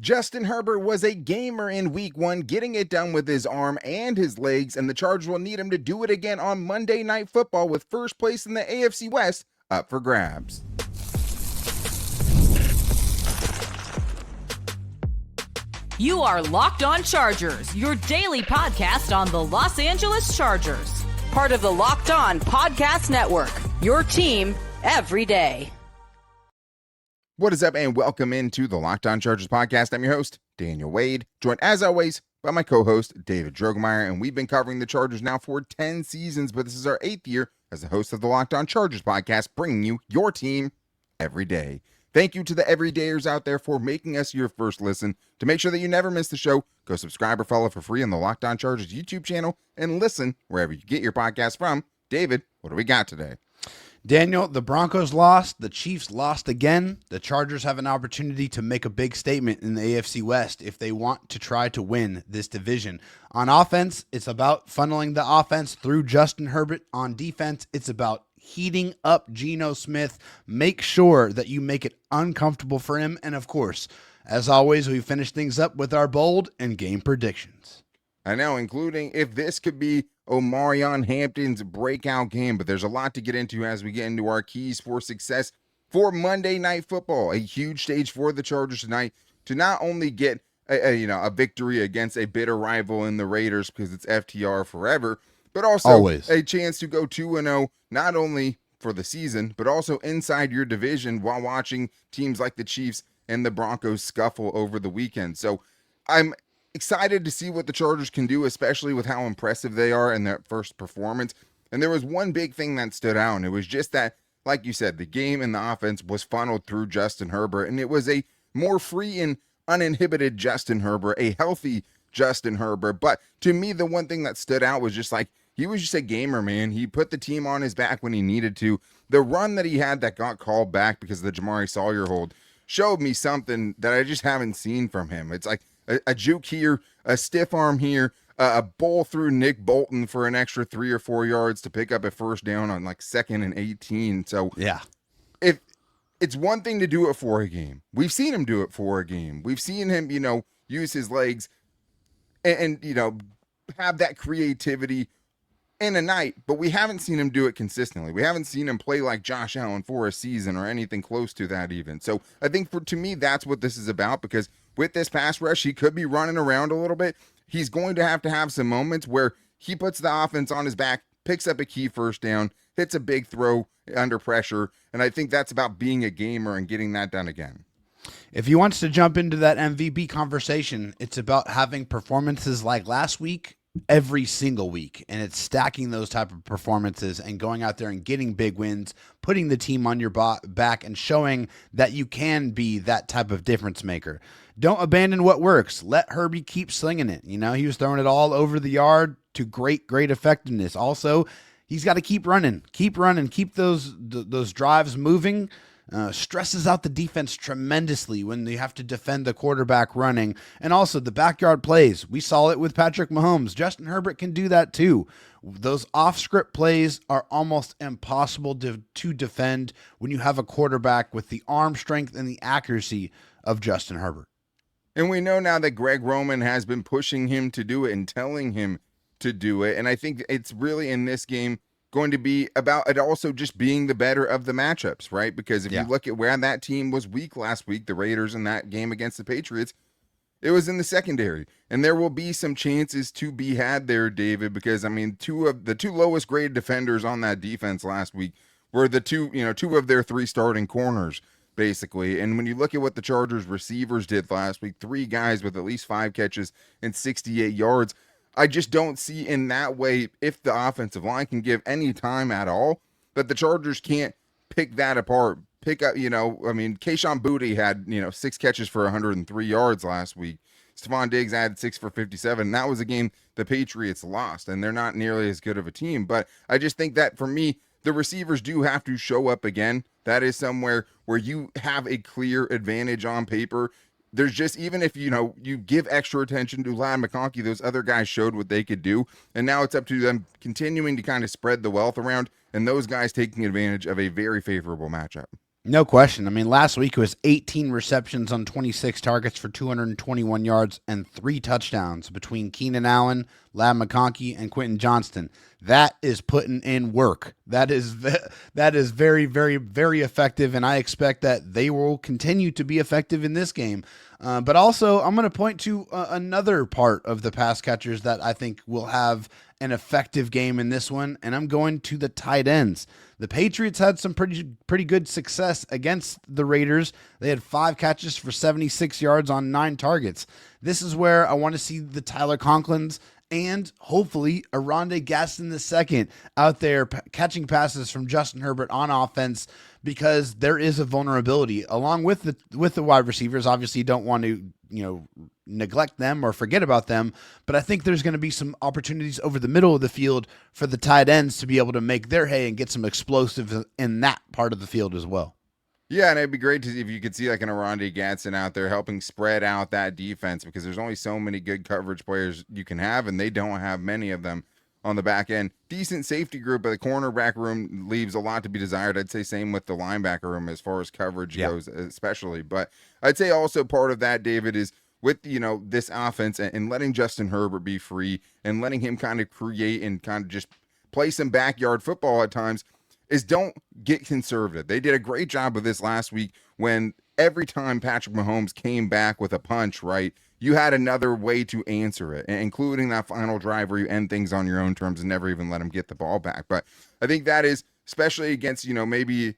Justin Herbert was a gamer in week 1, getting it done with his arm and his legs, and the Chargers will need him to do it again on Monday Night Football with first place in the AFC West up for grabs. You are Locked On Chargers, your daily podcast on the Los Angeles Chargers. Part of the Locked On Podcast Network, your team every day. What is up, and welcome into the Locked On Chargers podcast. I'm your host, Daniel Wade, joined as always by my co-host, David Droegemeier, and we've been covering the Chargers now for 10 seasons, but this is our 8th year as the host of the Locked On Chargers podcast, bringing you your team every day. Thank you to the everydayers out there for making us your first listen. To make sure that you never miss the show, go subscribe or follow for free on the Locked On Chargers YouTube channel and listen wherever you get your podcast from. David, what do we got today? Daniel, the Broncos lost, the Chiefs lost again. The Chargers have an opportunity to make a big statement in the AFC West if they want to try to win this division. On offense, it's about funneling the offense through Justin Herbert. On defense, it's about heating up Geno Smith. Make sure that you make it uncomfortable for him. And of course, as always, we finish things up with our bold and game predictions. I know, including if this could be Omarion Hampton's breakout game, but there's a lot to get into as we get into our keys for success for Monday Night Football. A huge stage for the Chargers tonight to not only get a victory against a bitter rival in the Raiders because it's FTR forever, but also always a chance to go 2-0, not only for the season, but also inside your division while watching teams like the Chiefs and the Broncos scuffle over the weekend. So I'm excited to see what the Chargers can do, especially with how impressive they are in their first performance. And there was one big thing that stood out, and it was just that, like you said, the game and the offense was funneled through Justin Herbert, and it was a more free and uninhibited Justin Herbert, a healthy Justin Herbert. But to me, the one thing that stood out was just like, he was just a gamer, man. He put the team on his back when he needed to. The run that he had that got called back because of the Jamari Sawyer hold showed me something that I just haven't seen from him. It's like a juke here, a stiff arm here, a bowl through Nick Bolton for an extra 3 or 4 yards to pick up a first down on like 2nd and 18. So yeah, if it's one thing to do it for a game, we've seen him do it for a game. We've seen him, use his legs and have that creativity in a night, but we haven't seen him do it consistently. We haven't seen him play like Josh Allen for a season or anything close to that even. So I think to me, that's what this is about, because with this pass rush, he could be running around a little bit. He's going to have some moments where he puts the offense on his back, picks up a key first down, hits a big throw under pressure. And I think that's about being a gamer and getting that done again. If he wants to jump into that MVP conversation, it's about having performances like last week every single week, and it's stacking those type of performances and going out there and getting big wins, putting the team on your back and showing that you can be that type of difference maker. Don't abandon what works. Let Herbie keep slinging it. He was throwing it all over the yard to great effectiveness. Also, he's got to keep running, keep those drives moving. Stresses out the defense tremendously when they have to defend the quarterback running. And also the backyard plays. We saw it with Patrick Mahomes. Justin Herbert can do that too. Those off-script plays are almost impossible to defend when you have a quarterback with the arm strength and the accuracy of Justin Herbert. And we know now that Greg Roman has been pushing him to do it and telling him to do it. And I think it's really in this game going to be about it also just being the better of the matchups, right? Because if you look at where that team was weak last week, the Raiders in that game against the Patriots, it was in the secondary. And there will be some chances to be had there, David, because two of the lowest graded defenders on that defense last week were the two of their 3 starting corners, basically. And when you look at what the Chargers receivers did last week, 3 guys with at least 5 catches and 68 yards, I just don't see in that way, if the offensive line can give any time at all, that the Chargers can't pick that apart. Pick up, Kayshon Boutte had, 6 catches for 103 yards last week. Stephon Diggs had 6 for 57. That was a game the Patriots lost, and they're not nearly as good of a team. But I just think that for me, the receivers do have to show up again. That is somewhere where you have a clear advantage on paper. There's just, even if, you give extra attention to Ladd McConkey, those other guys showed what they could do. And now it's up to them continuing to kind of spread the wealth around and those guys taking advantage of a very favorable matchup. No question. I mean, last week it was 18 receptions on 26 targets for 221 yards and 3 touchdowns between Keenan Allen, Lab McConkey, and Quentin Johnston. That is putting in work. That is very, very, very effective, and I expect that they will continue to be effective in this game. But also, I'm going to point to another part of the pass catchers that I think will have an effective game in this one, and I'm going to the tight ends. The Patriots had some pretty good success against the Raiders. They had 5 catches for 76 yards on 9 targets. This is where I want to see the Tyler Conklins and hopefully Aronde Gaston II out there catching passes from Justin Herbert on offense, because there is a vulnerability along with the wide receivers. Obviously, you don't want to neglect them or forget about them, but I think there's going to be some opportunities over the middle of the field for the tight ends to be able to make their hay and get some explosives in that part of the field as well. Yeah, and it'd be great if you could see like an Aronde Gatson out there helping spread out that defense, because there's only so many good coverage players you can have, and they don't have many of them on the back end. Decent safety group, but the cornerback room leaves a lot to be desired. I'd say same with the linebacker room as far as coverage goes, especially. But I'd say also part of that, David, is with this offense and letting Justin Herbert be free and letting him kind of create and kind of just play some backyard football at times, is don't get conservative. They did a great job of this last week when every time Patrick Mahomes came back with a punch, right, you had another way to answer it, including that final drive where you end things on your own terms and never even let him get the ball back. But I think that is, especially against, maybe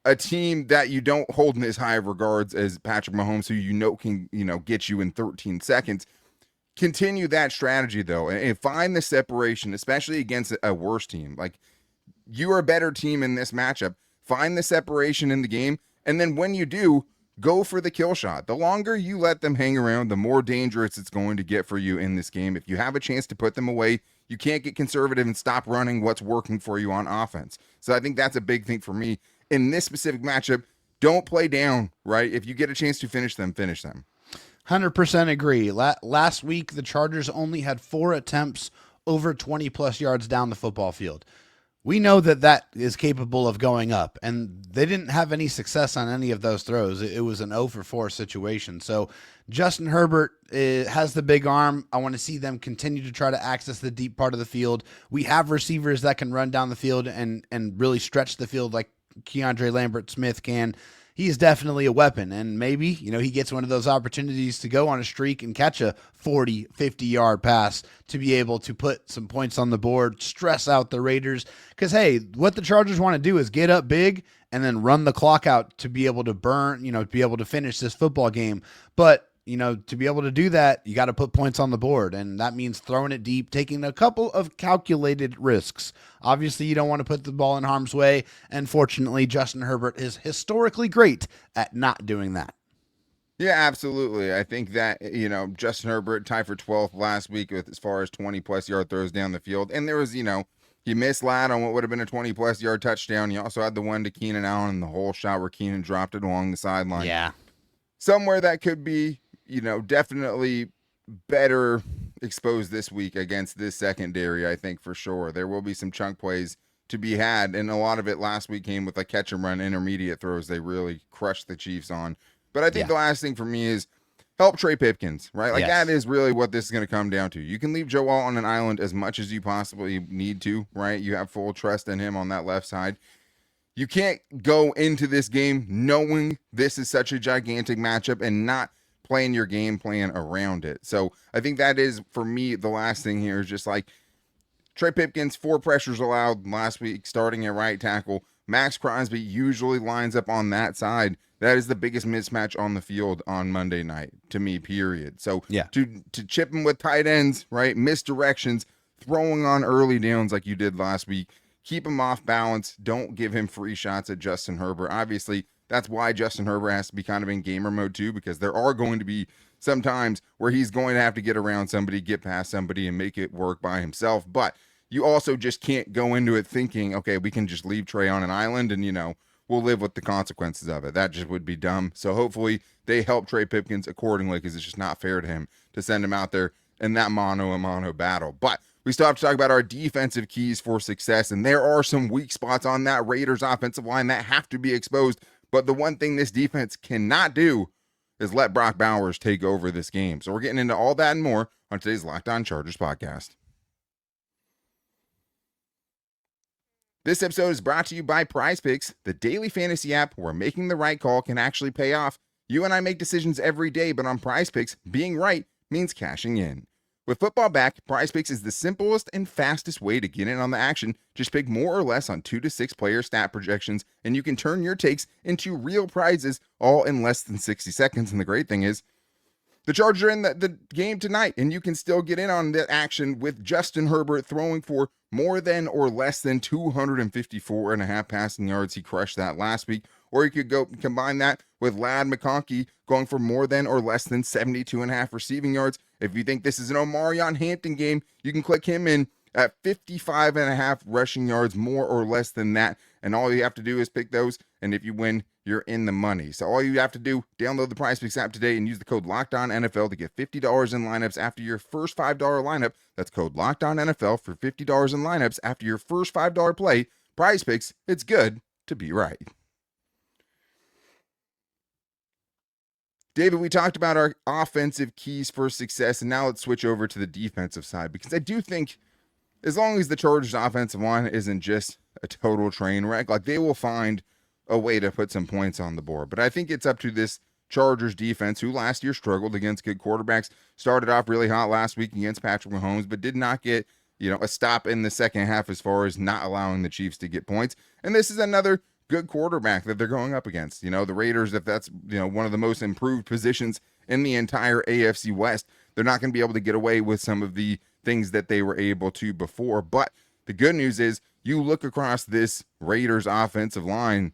a team that you don't hold in as high of regards as Patrick Mahomes, who can, get you in 13 seconds. Continue that strategy, though, and find the separation, especially against a worse team. Like, you are a better team in this matchup. Find the separation in the game, and then when you do, go for the kill shot. The longer you let them hang around, the more dangerous it's going to get for you in this game. If you have a chance to put them away, you can't get conservative and stop running what's working for you on offense. So I think that's a big thing for me in this specific matchup. Don't play down, right? If you get a chance to finish them, finish them. 100% agree. Last week, the Chargers only had 4 attempts over 20-plus yards down the football field. We know that is capable of going up, and they didn't have any success on any of those throws. It was an 0 for 4 situation. So Justin Herbert has the big arm. I want to see them continue to try to access the deep part of the field. We have receivers that can run down the field and really stretch the field like Keandre Lambert-Smith can. He's definitely a weapon, and maybe, he gets one of those opportunities to go on a streak and catch a 40, 50-yard pass to be able to put some points on the board, stress out the Raiders. Because, hey, what the Chargers want to do is get up big and then run the clock out to be able to burn, to be able to finish this football game. But to be able to do that, you got to put points on the board, and that means throwing it deep, taking a couple of calculated risks. Obviously, you don't want to put the ball in harm's way, and fortunately, Justin Herbert is historically great at not doing that. Yeah, absolutely. I think that, Justin Herbert tied for 12th last week with as far as 20-plus yard throws down the field, and there was, he missed Ladd on what would have been a 20-plus yard touchdown. He also had the one to Keenan Allen in the whole shot where Keenan dropped it along the sideline. Yeah. Somewhere that could be, definitely better exposed this week against this secondary, I think for sure. There will be some chunk plays to be had, and a lot of it last week came with catch and run intermediate throws they really crushed the Chiefs on. But I think the last thing for me is help Tre Pipkins, right? That is really what this is going to come down to. You can leave Joe Alt on an island as much as you possibly need to, right? You have full trust in him on that left side. You can't go into this game knowing this is such a gigantic matchup and not playing your game plan around it. So I think that is, for me, the last thing here is just Tre Pipkins, 4 pressures allowed last week, starting at right tackle. Max Crosby usually lines up on that side. That is the biggest mismatch on the field on Monday night, to me, period. So to chip him with tight ends, right, misdirections, throwing on early downs like you did last week, keep him off balance. Don't give him free shots at Justin Herbert. Obviously, that's why Justin Herbert has to be kind of in gamer mode too, because there are going to be some times where he's going to have to get around somebody, get past somebody, and make it work by himself. But you also just can't go into it thinking, okay, we can just leave Tre on an island and, we'll live with the consequences of it. That just would be dumb. So hopefully they help Tre Pipkins accordingly, because it's just not fair to him to send him out there in that mano-a-mano battle. But we still have to talk about our defensive keys for success, and there are some weak spots on that Raiders offensive line that have to be exposed. But the one thing this defense cannot do is let Brock Bowers take over this game. So we're getting into all that and more on today's Locked On Chargers podcast. This episode is brought to you by PrizePicks, the daily fantasy app where making the right call can actually pay off. You and I make decisions every day, but on PrizePicks, being right means cashing in. With football back, PrizePicks is the simplest and fastest way to get in on the action. Just pick more or less on 2 to 6 player stat projections, and you can turn your takes into real prizes all in less than 60 seconds. And the great thing is, the Chargers are in the game tonight, and you can still get in on the action with Justin Herbert throwing for more than or less than 254.5 passing yards. He crushed that last week. Or you could go combine that with Ladd McConkey going for more than or less than 72.5 receiving yards. If you think this is an Omarion Hampton game, you can click him in at 55.5 rushing yards, more or less than that. And all you have to do is pick those. And if you win, you're in the money. So all you have to do, download the PrizePicks app today and use the code LOCKEDONNFL to get $50 in lineups after your first $5 lineup. That's code LOCKEDONNFL for $50 in lineups after your first $5 play. PrizePicks, it's good to be right. David, we talked about our offensive keys for success, and now let's switch over to the defensive side, because I do think as long as the Chargers offensive line isn't just a total train wreck, like they will find a way to put some points on the board. But I think it's up to this Chargers defense, who last year struggled against good quarterbacks, started off really hot last week against Patrick Mahomes, but did not get, a stop in the second half as far as not allowing the Chiefs to get points. And this is another good quarterback that they're going up against. The Raiders, if that's, one of the most improved positions in the entire AFC West, they're not going to be able to get away with some of the things that they were able to before. But the good news is you look across this Raiders offensive line,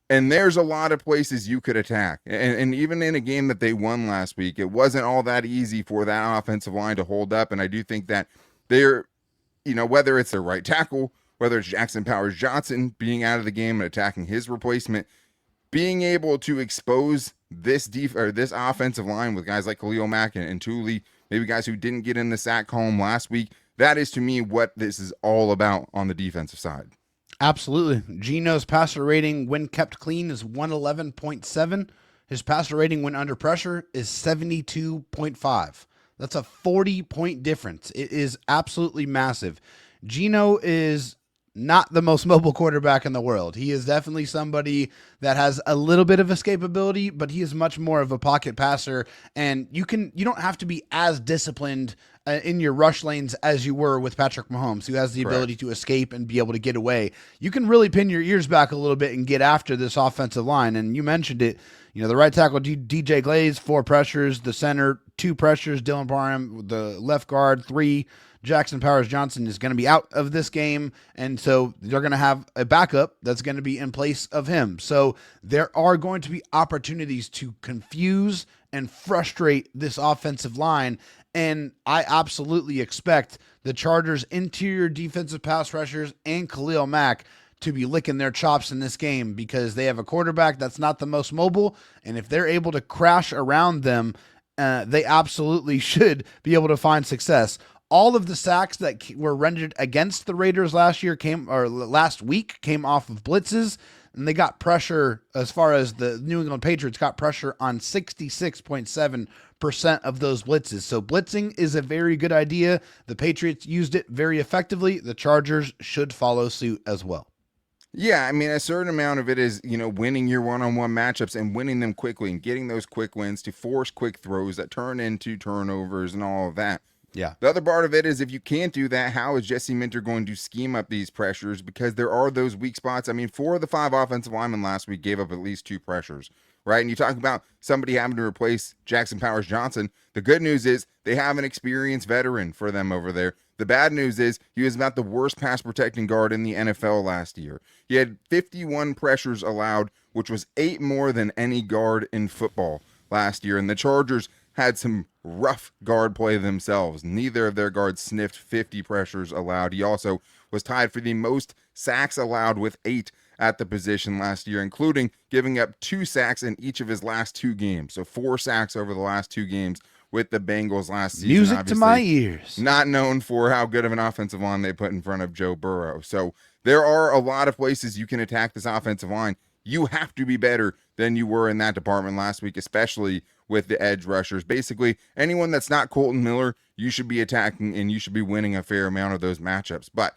and there's a lot of places you could attack. And even in a game that they won last week, it wasn't all that easy for that offensive line to hold up. And I do think that they're, whether it's their right tackle, whether it's Jackson Powers-Johnson being out of the game and attacking his replacement, being able to expose this offensive line with guys like Khalil Mack and Thule, maybe guys who didn't get in the sack column last week, that is to me what this is all about on the defensive side. Absolutely. Geno's passer rating when kept clean is 111.7. His passer rating when under pressure is 72.5. That's a 40-point difference. It is absolutely massive. Geno is not the most mobile quarterback in the world. He is definitely somebody that has a little bit of escapability, but he is much more of a pocket passer. And you don't have to be as disciplined in your rush lanes as you were with Patrick Mahomes, who has the ability to escape and be able to get away. You can really pin your ears back a little bit and get after this offensive line. And you mentioned it, the right tackle, DJ Glaze, 4 pressures, the center, 2 pressures, Dylan Parham, the left guard, 3. Jackson Powers-Johnson is going to be out of this game, and so they're going to have a backup that's going to be in place of him. So there are going to be opportunities to confuse and frustrate this offensive line, and I absolutely expect the Chargers' interior defensive pass rushers and Khalil Mack to be licking their chops in this game, because they have a quarterback that's not the most mobile, and if they're able to crash around them, they absolutely should be able to find success. All of the sacks that were rendered against the Raiders last week came off of blitzes, and they got pressure, as far as the New England Patriots got pressure on 66.7% of those blitzes. So blitzing is a very good idea. The Patriots used it very effectively. The Chargers should follow suit as well. Yeah, I mean, a certain amount of it is, winning your one-on-one matchups and winning them quickly and getting those quick wins to force quick throws that turn into turnovers and all of that. Yeah. The other part of it is, if you can't do that, how is Jesse Minter going to scheme up these pressures? Because there are those weak spots. I mean, 4 of the 5 offensive linemen last week gave up at least 2 pressures, right? And you talk about somebody having to replace Jackson Powers-Johnson. The good news is they have an experienced veteran for them over there. The bad news is he was about the worst pass protecting guard in the NFL last year. He had 51 pressures allowed, which was 8 more than any guard in football last year. And the Chargers had some rough guard play themselves. Neither of their guards sniffed 50 pressures allowed. He also was tied for the most sacks allowed with 8 at the position last year, including giving up 2 sacks in each of his last 2 games. So 4 sacks over the last 2 games with the Bengals last season. Music Obviously, to my ears. Not known for how good of an offensive line they put in front of Joe Burrow. So there are a lot of places you can attack this offensive line. you have to be better than you were in that department last week, especially with the edge rushers. Basically, anyone that's not Colton Miller, you should be attacking and you should be winning a fair amount of those matchups. But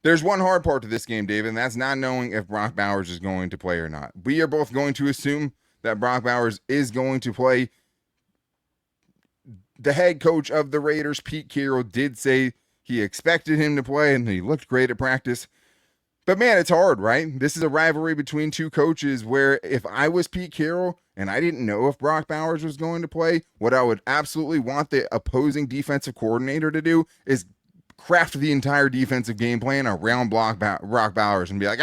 there's one hard part to this game, David, and that's not knowing if Brock Bowers is going to play or not. We are both going to assume that Brock Bowers is going to play. The head coach of the Raiders, Pete Carroll, did say he expected him to play and he looked great at practice. But man, it's hard, right? This is a rivalry between two coaches where if I was Pete Carroll and I didn't know if Brock Bowers was going to play, what I would absolutely want the opposing defensive coordinator to do is craft the entire defensive game plan around Brock Bowers and be like,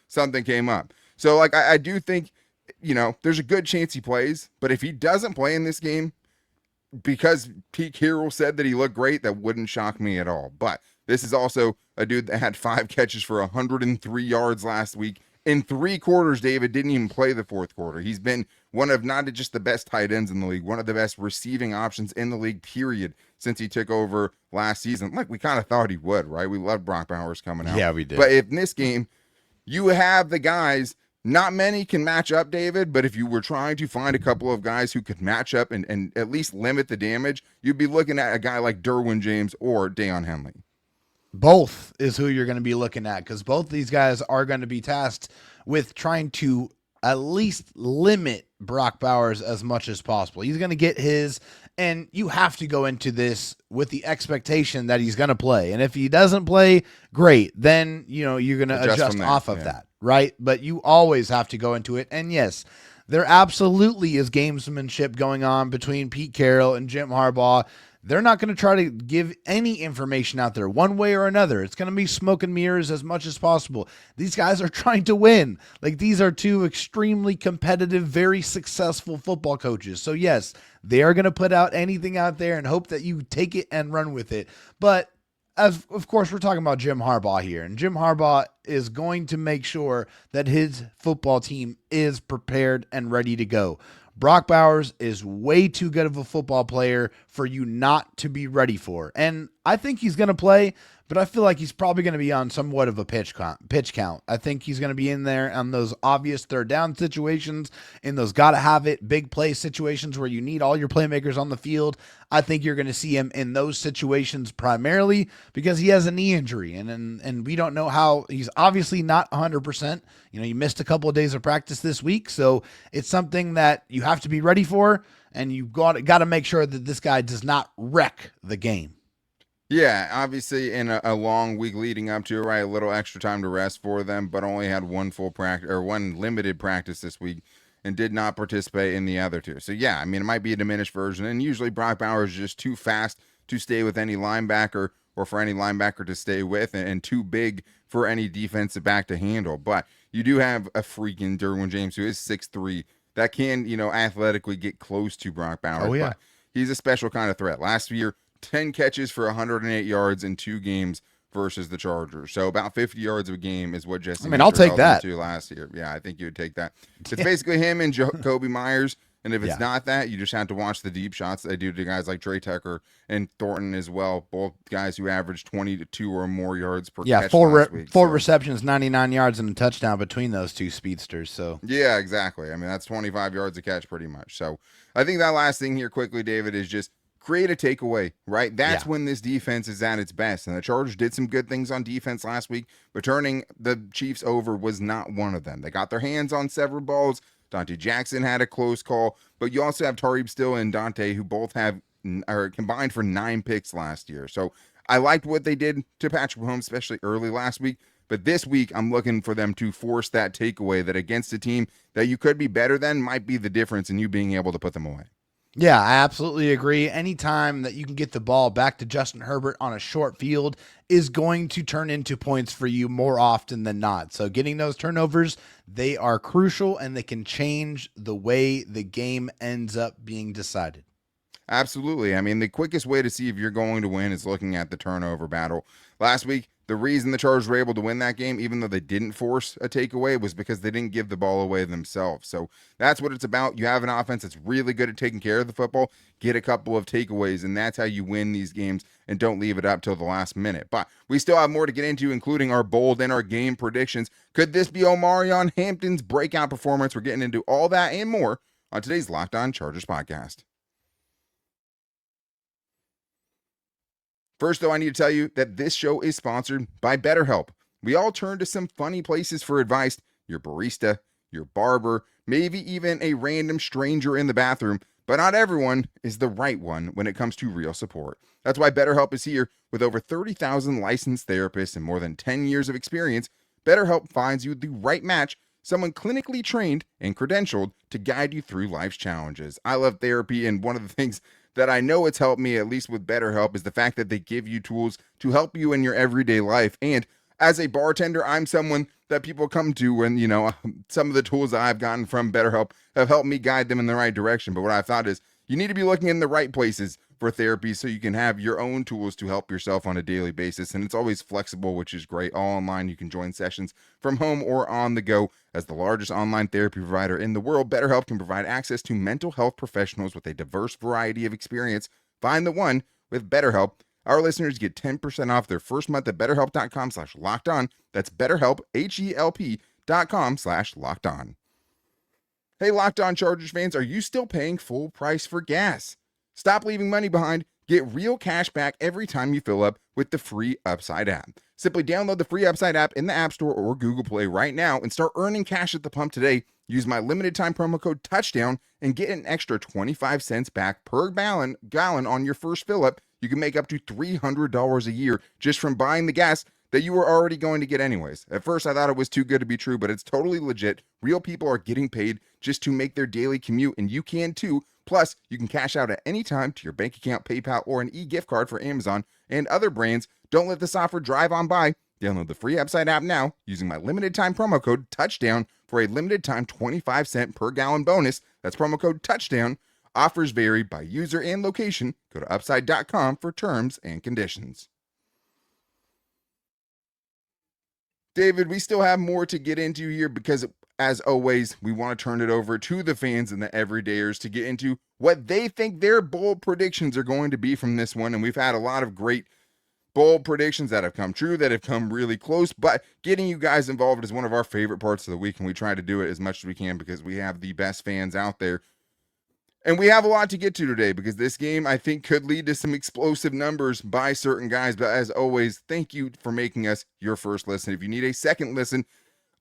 something came up. So like, I do think, there's a good chance he plays, but if he doesn't play in this game, because Pete Carroll said that he looked great, that wouldn't shock me at all. But this is also a dude that had 5 catches for 103 yards last week. In 3 quarters, David didn't even play the fourth quarter. He's been one of not just the best tight ends in the league, one of the best receiving options in the league, period, since he took over last season. Like we kind of thought he would, right? We loved Brock Bowers coming out. Yeah, we did. But if in this game, you have the guys, not many can match up, David, but if you were trying to find a couple of guys who could match up and at least limit the damage, you'd be looking at a guy like Derwin James or Deion Henley. Both is who you're going to be looking at, because both these guys are going to be tasked with trying to at least limit Brock Bowers as much as possible. He's going to get his, and you have to go into this with the expectation that he's going to play. And if he doesn't play, great. Then, you're going to adjust off of that, right? But you always have to go into it. And yes, there absolutely is gamesmanship going on between Pete Carroll and Jim Harbaugh. They're not going to try to give any information out there one way or another. It's going to be smoke and mirrors as much as possible. These guys are trying to win. Like, these are two extremely competitive, very successful football coaches. So yes, they are going to put out anything out there and hope that you take it and run with it. But of course, we're talking about Jim Harbaugh here, and Jim Harbaugh is going to make sure that his football team is prepared and ready to go. Brock Bowers is way too good of a football player for you not to be ready for. And I think he's going to play, but I feel like he's probably going to be on somewhat of a pitch count. I think he's going to be in there on those obvious third down situations, in those got to have it big play situations where you need all your playmakers on the field. I think you're going to see him in those situations primarily because he has a knee injury, and we don't know how. He's obviously not 100%. He missed a couple of days of practice this week, so it's something that you have to be ready for, and you got to make sure that this guy does not wreck the game. Yeah, obviously in a long week leading up to it, right? A little extra time to rest for them, but only had one full practice or one limited practice this week and did not participate in the other 2. So yeah, I mean, it might be a diminished version, and usually Brock Bowers is just too fast to stay with any linebacker or for any linebacker to stay with, and too big for any defensive back to handle. But you do have a freaking Derwin James who is 6'3", that can, athletically get close to Brock Bowers. Oh, yeah. But he's a special kind of threat. Last year, 10 catches for 108 yards in 2 games versus the Chargers. So about 50 yards a game is what Jesse I'll take that. To last year. Yeah, I think you would take that. It's basically him and Kobe Myers. And if it's not that, you just have to watch the deep shots they do to guys like Trey Tucker and Thornton as well. Both guys who average 22 or more yards per catch. Four receptions, 99 yards, and a touchdown between those two speedsters. So yeah, exactly. I mean, that's 25 yards a catch pretty much. So I think that last thing here quickly, David, is just create a takeaway, right? That's when this defense is at its best. And the Chargers did some good things on defense last week, but turning the Chiefs over was not one of them. They got their hands on several balls. Dante Jackson had a close call, but you also have Tariq Still and Dante, who both have combined for 9 picks last year. So I liked what they did to Patrick Mahomes, especially early last week. But this week, I'm looking for them to force that takeaway that against a team that you could be better than might be the difference in you being able to put them away. Yeah, I absolutely agree. Anytime that you can get the ball back to Justin Herbert on a short field is going to turn into points for you more often than not. So getting those turnovers, they are crucial, and they can change the way the game ends up being decided. Absolutely. I mean, the quickest way to see if you're going to win is looking at the turnover battle. Last week, the reason the Chargers were able to win that game, even though they didn't force a takeaway, was because they didn't give the ball away themselves. So that's what it's about. You have an offense that's really good at taking care of the football, get a couple of takeaways, and that's how you win these games and don't leave it up till the last minute. But we still have more to get into, including our bold and our game predictions. Could this be Omarion Hampton's breakout performance? We're getting into all that and more on today's Locked On Chargers podcast. First, though, I need to tell you that this show is sponsored by BetterHelp. We all turn to some funny places for advice. Your barista, your barber, maybe even a random stranger in the bathroom, but not everyone is the right one when it comes to real support. That's why BetterHelp is here. With over 30,000 licensed therapists and more than 10 years of experience, BetterHelp finds you the right match, someone clinically trained and credentialed to guide you through life's challenges. I love therapy, and one of the things that I know it's helped me, at least with BetterHelp, is the fact that they give you tools to help you in your everyday life. And as a bartender, I'm someone that people come to when, some of the tools that I've gotten from BetterHelp have helped me guide them in the right direction. But what I've thought is you need to be looking in the right places for therapy so you can have your own tools to help yourself on a daily basis. And it's always flexible, which is great. All online. You can join sessions from home or on the go. As the largest online therapy provider in the world, BetterHelp can provide access to mental health professionals with a diverse variety of experience. Find the one with BetterHelp. Our listeners get 10% off their first month at BetterHelp.com/LockedOn. That's BetterHelp, HELP.com/LockedOn. Hey, Locked On Chargers fans, are you still paying full price for gas? Stop leaving money behind. Get real cash back every time you fill up with the free Upside app. Simply download the free Upside app in the App Store or Google Play right now and start earning cash at the pump today. Use my limited time promo code TOUCHDOWN and get an extra 25 cents back per gallon on your first fill up. You can make up to $300 a year just from buying the gas that you were already going to get anyways. At first, I thought it was too good to be true, but it's totally legit. Real people are getting paid just to make their daily commute, and you can too. Plus, you can cash out at any time to your bank account, PayPal, or an e-gift card for Amazon and other brands. Don't let this offer drive on by. Download the free Upside app now using my limited time promo code TOUCHDOWN for a limited time 25 cent per gallon bonus. That's promo code TOUCHDOWN. Offers vary by user and location. Go to upside.com for terms and conditions. David, we still have more to get into here because, as always, we want to turn it over to the fans and the everydayers to get into what they think their bold predictions are going to be from this one. And we've had a lot of great bold predictions that have come true, that have come really close, but getting you guys involved is one of our favorite parts of the week, and we try to do it as much as we can because we have the best fans out there. And we have a lot to get to today because this game, I think, could lead to some explosive numbers by certain guys. But as always, thank you for making us your first listen. If you need a second listen,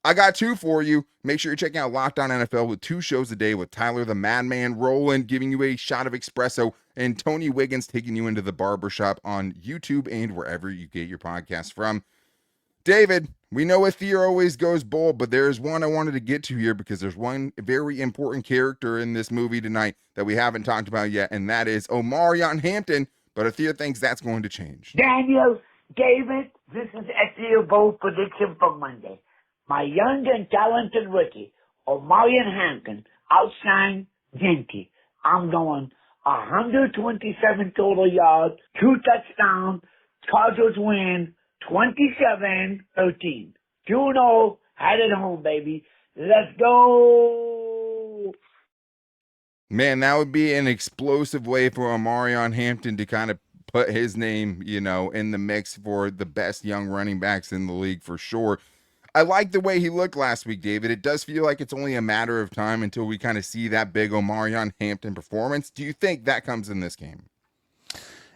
I got two for you. Make sure you're checking out Locked On NFL with 2 shows a day with Tyler the Madman Rowland giving you a shot of espresso and Tony Wiggins taking you into the barbershop on YouTube and wherever you get your podcasts from. David, we know Athir always goes bold, but there's one I wanted to get to here because there's one very important character in this movie tonight that we haven't talked about yet, and that is Omarion Hampton, but Athir thinks that's going to change. Daniel, David, this is Athir bold prediction for Monday. My young and talented rookie, Omarion Hampton, outshined Genty. I'm going 127 total yards, 2 touchdowns, Chargers win 27-13. 2-0, had it home, baby. Let's go. Man, that would be an explosive way for Omarion Hampton to kind of put his name, in the mix for the best young running backs in the league for sure. I like the way he looked last week, David. It does feel like it's only a matter of time until we kind of see that big Omarion Hampton performance. Do you think that comes in this game?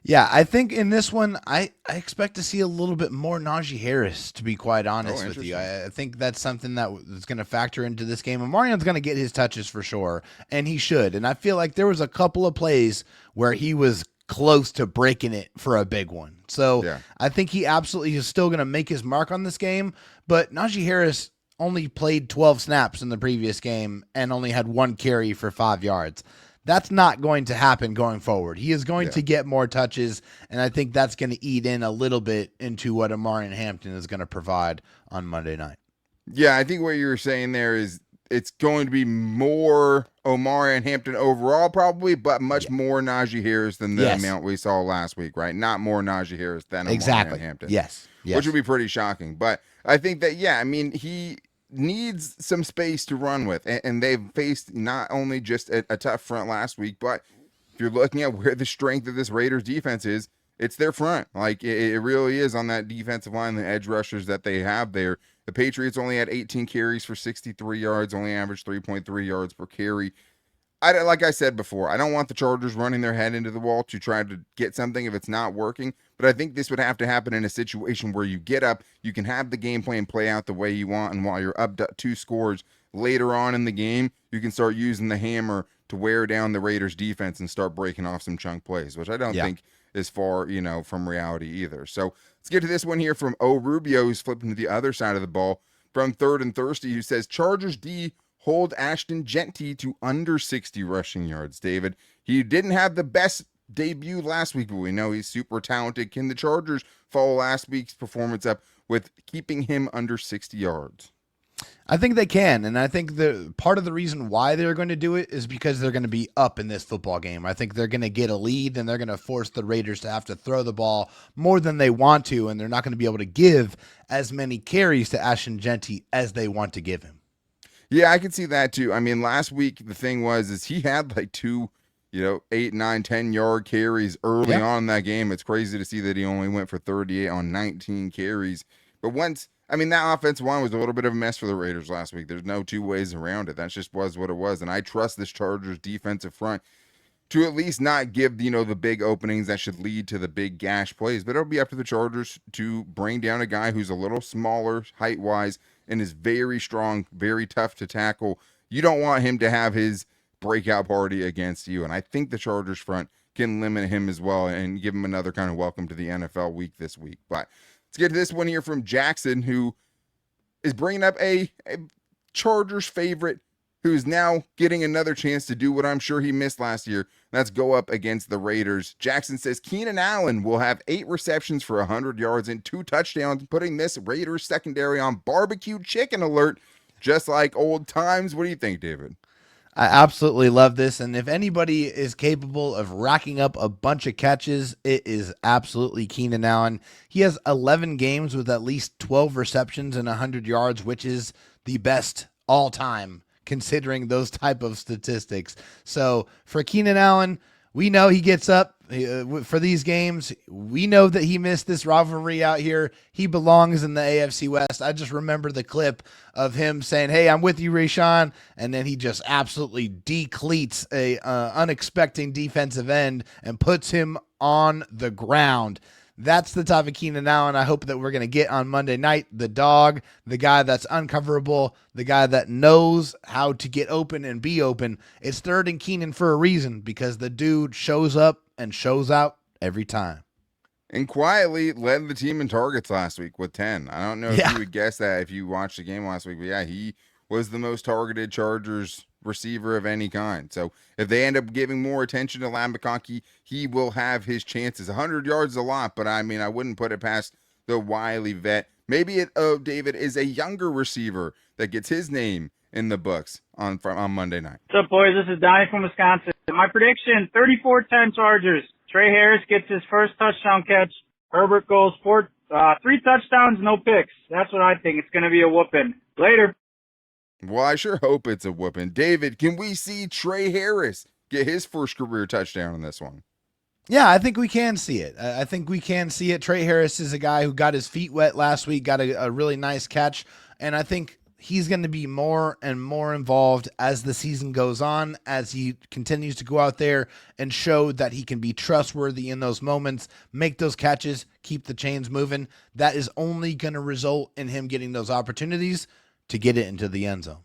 Yeah, I think in this one, I expect to see a little bit more Najee Harris, to be quite honest with you. I think that's something that is going to factor into this game. Omarion's going to get his touches for sure, and he should. And I feel like there was a couple of plays where he was close to breaking it for a big one. So yeah. I think he absolutely is still going to make his mark on this game, but Najee Harris only played 12 snaps in the previous game and only had 1 carry for 5 yards. That's not going to happen going forward. He is going to get more touches, and I think that's going to eat in a little bit into what Omarion Hampton is going to provide on Monday night. Yeah, I think what you're saying there is it's going to be more Omarion Hampton overall, probably, but much more Najee Harris than the amount we saw last week, right? Not more Najee Harris than Omarion Hampton. Yes. Which would be pretty shocking. But I think that, he needs some space to run with. And they've faced not only just a tough front last week, but if you're looking at where the strength of this Raiders defense is, it's their front. Like, it really is on that defensive line, the edge rushers that they have there. The Patriots only had 18 carries for 63 yards, only averaged 3.3 yards per carry. Like I said before, I don't want the Chargers running their head into the wall to try to get something if it's not working, but I think this would have to happen in a situation where you get up, you can have the game plan play out the way you want, and while you're up 2 scores later on in the game, you can start using the hammer to wear down the Raiders defense and start breaking off some chunk plays, which I don't think is far, from reality either. So let's get to this one here from O Rubio, who's flipping to the other side of the ball from Third and Thirsty, who says Chargers D hold Ashton Jeanty to under 60 rushing yards. David, he didn't have the best debut last week, but we know he's super talented. Can the Chargers follow last week's performance up with keeping him under 60 yards? I think they can, and I think the part of the reason why they're going to do it is because they're going to be up in this football game. I think they're going to get a lead, and they're going to force the Raiders to have to throw the ball more than they want to, and they're not going to be able to give as many carries to Ashton Jeanty as they want to give him. Yeah, I can see that too. I mean, last week the thing is he had like 2, 8, 9, 10-yard carries early on in that game. It's crazy to see that he only went for 38 on 19 carries. But that offensive line was a little bit of a mess for the Raiders last week. There's no two ways around it. That just was what it was. And I trust this Chargers defensive front to at least not give, the big openings that should lead to the big gash plays. But it'll be up to the Chargers to bring down a guy who's a little smaller height-wise and is very strong, very tough to tackle. You don't want him to have his breakout party against you. And I think the Chargers front can limit him as well and give him another kind of welcome to the NFL week this week. But let's get to this one here from Jackson, who is bringing up a Chargers favorite who's now getting another chance to do what I'm sure he missed last year. That's go up against the Raiders. Jackson says Keenan Allen will have 8 receptions for 100 yards and 2 touchdowns, putting this Raiders secondary on barbecue chicken alert, just like old times. What do you think, David? I absolutely love this, and if anybody is capable of racking up a bunch of catches, it is absolutely Keenan Allen. He has 11 games with at least 12 receptions and 100 yards, which is the best all-time considering those type of statistics. So for Keenan Allen, we know he gets up for these games. We know that he missed this rivalry out here. He belongs in the AFC West. I just remember the clip of him saying, "Hey, I'm with you, Rashawn," and then he just absolutely decleats a unexpected defensive end and puts him on the ground. That's the type of Keenan Allen I hope that we're going to get on Monday night. The dog, the guy that's uncoverable, the guy that knows how to get open and be open. It's Third and Keenan for a reason, because the dude shows up and shows out every time. And quietly led the team in targets last week with 10. I don't know if you would guess that if you watched the game last week, but he was the most targeted Chargers receiver of any kind. So if they end up giving more attention to Lamb McConkey, he will have his chances. 100 yards is a lot, but I wouldn't put it past the wily vet. Maybe David is a younger receiver that gets his name in the books on Monday night. What's up, boys? This is Donnie from Wisconsin. My prediction, 34-10 Chargers. Tre Harris gets his first touchdown catch. Herbert goes 3 touchdowns, no picks. That's what I think. It's going to be a whooping. Later. Well, I sure hope it's a whooping. David, can we see Tre Harris get his first career touchdown in this one? Yeah, I think we can see it. I think we can see it. Tre Harris is a guy who got his feet wet last week, got a really nice catch, and I think he's going to be more and more involved as the season goes on, as he continues to go out there and show that he can be trustworthy in those moments, make those catches, keep the chains moving. That is only going to result in him getting those opportunities to get it into the end zone.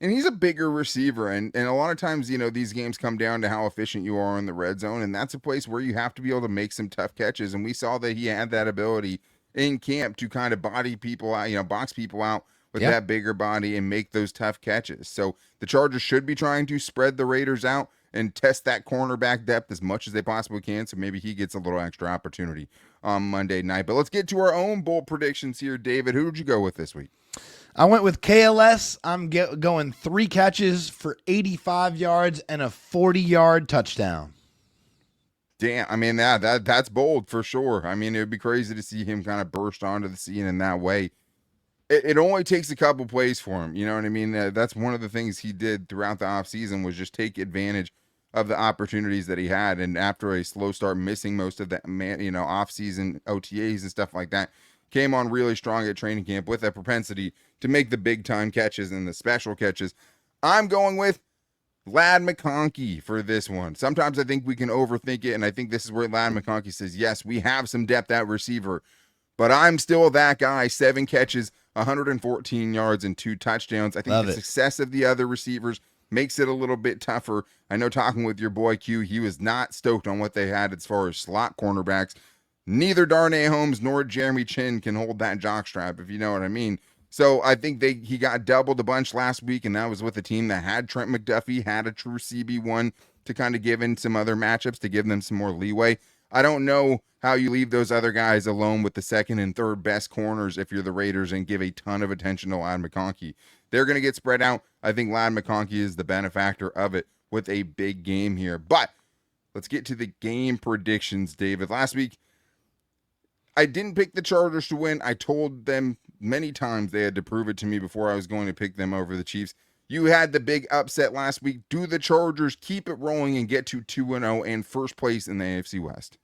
And he's a bigger receiver, and a lot of times, these games come down to how efficient you are in the red zone, and that's a place where you have to be able to make some tough catches, and we saw that he had that ability in camp to kind of body people out, box people out with that bigger body and make those tough catches. So the Chargers should be trying to spread the Raiders out and test that cornerback depth as much as they possibly can, so maybe he gets a little extra opportunity on Monday night. But let's get to our own bold predictions here. David, who did you go with this week? I went with KLS. I'm going 3 catches for 85 yards and a 40-yard touchdown. Damn, I mean that's bold for sure. I mean, it would be crazy to see him kind of burst onto the scene in that way. It only takes a couple plays for him. You know what I mean? That's one of the things he did throughout the offseason was just take advantage of the opportunities that he had. And after a slow start, missing most of the offseason OTAs and stuff like that, came on really strong at training camp with a propensity to make the big time catches and the special catches. I'm going with Ladd McConkey for this one. Sometimes I think we can overthink it, and I think this is where Ladd McConkey says, yes, we have some depth at receiver, but I'm still that guy. 7 catches, 114 yards, and 2 touchdowns. I think success of the other receivers makes it a little bit tougher. I know talking with your boy Q, he was not stoked on what they had as far as slot cornerbacks. Neither Darnay Holmes nor Jeremy Chin can hold that jockstrap, if you know what I mean. So I think he got doubled a bunch last week, and that was with a team that had Trent McDuffie, had a true CB1 to kind of give in some other matchups to give them some more leeway. I don't know how you leave those other guys alone with the second and third best corners if you're the Raiders and give a ton of attention to Ladd McConkey. They're going to get spread out. I think Ladd McConkey is the benefactor of it with a big game here. But let's get to the game predictions, David. Last week, I didn't pick the Chargers to win. I told them many times they had to prove it to me before I was going to pick them over the Chiefs. You had the big upset last week. Do the Chargers keep it rolling and get to 2-0 and first place in the AFC West?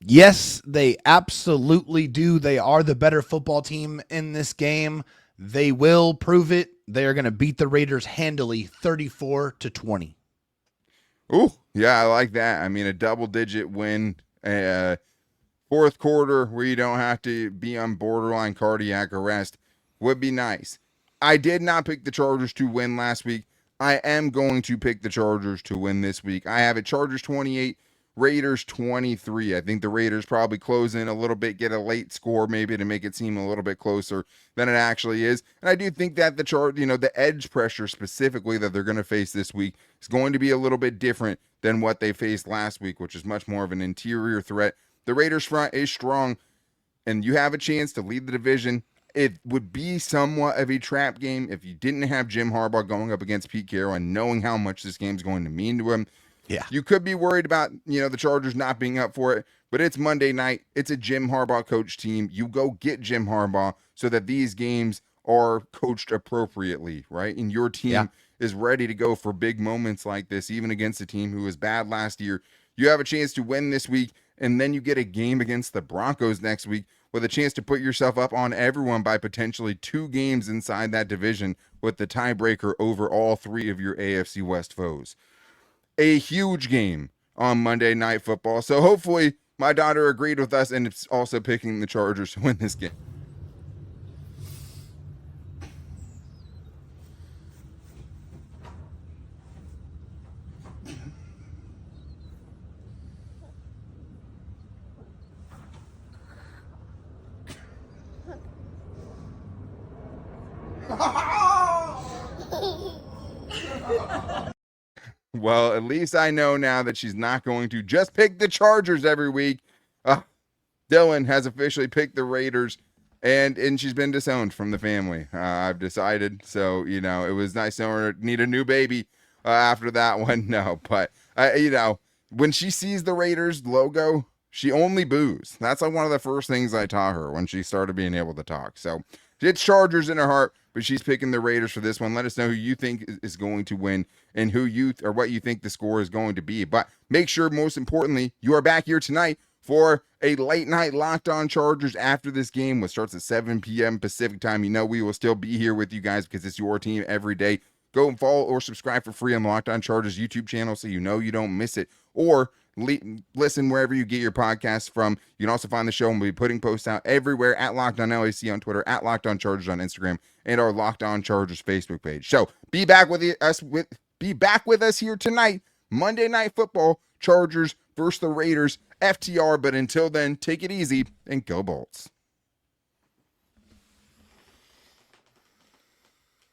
Yes, they absolutely do. They are the better football team in this game. They will prove it. They are going to beat the Raiders handily, 34-20. Ooh, yeah, I like that. I mean, a double-digit win, fourth quarter where you don't have to be on borderline cardiac arrest would be nice. I did not pick the Chargers to win last week. I am going to pick the Chargers to win this week. I have it Chargers 28, Raiders 23. I think the Raiders probably close in a little bit, get a late score maybe to make it seem a little bit closer than it actually is. And I do think that the edge pressure specifically that they're going to face this week is going to be a little bit different than what they faced last week, which is much more of an interior threat. The Raiders front is strong, and you have a chance to lead the division. It would be somewhat of a trap game if you didn't have Jim Harbaugh going up against Pete Carroll and knowing how much this game's going to mean to him. Yeah. You could be worried about, the Chargers not being up for it, but it's Monday night. It's a Jim Harbaugh coach team. You go get Jim Harbaugh so that these games are coached appropriately, right? And your team is ready to go for big moments like this, even against a team who was bad last year. You have a chance to win this week, and then you get a game against the Broncos next week with a chance to put yourself up on everyone by potentially 2 games inside that division with the tiebreaker over all 3 of your AFC West foes. A huge game on Monday Night Football. So hopefully my daughter agreed with us and it's also picking the Chargers to win this game. Well, at least I know now that she's not going to just pick the Chargers every week. Dylan has officially picked the Raiders, and she's been disowned from the family. I've decided. So, it was nice knowing her need a new baby after that one. No, but, when she sees the Raiders logo, she only boos. That's like one of the first things I taught her when she started being able to talk. So it's Chargers in her heart, but she's picking the Raiders for this one. Let us know who you think is going to win and what you think the score is going to be. But make sure, most importantly, you are back here tonight for a late night Locked On Chargers after this game, which starts at 7 p.m. Pacific time. We will still be here with you guys because it's your team every day. Go and follow or subscribe for free on the Locked On Chargers YouTube channel so you don't miss it. Or listen wherever you get your podcasts from. You can also find the show, and we'll be putting posts out everywhere at Locked On LAC on Twitter, at Locked On Chargers on Instagram, and our Locked On Chargers Facebook page. So be back with us here tonight, Monday Night Football, Chargers versus the Raiders, FTR. But until then, take it easy and go Bolts.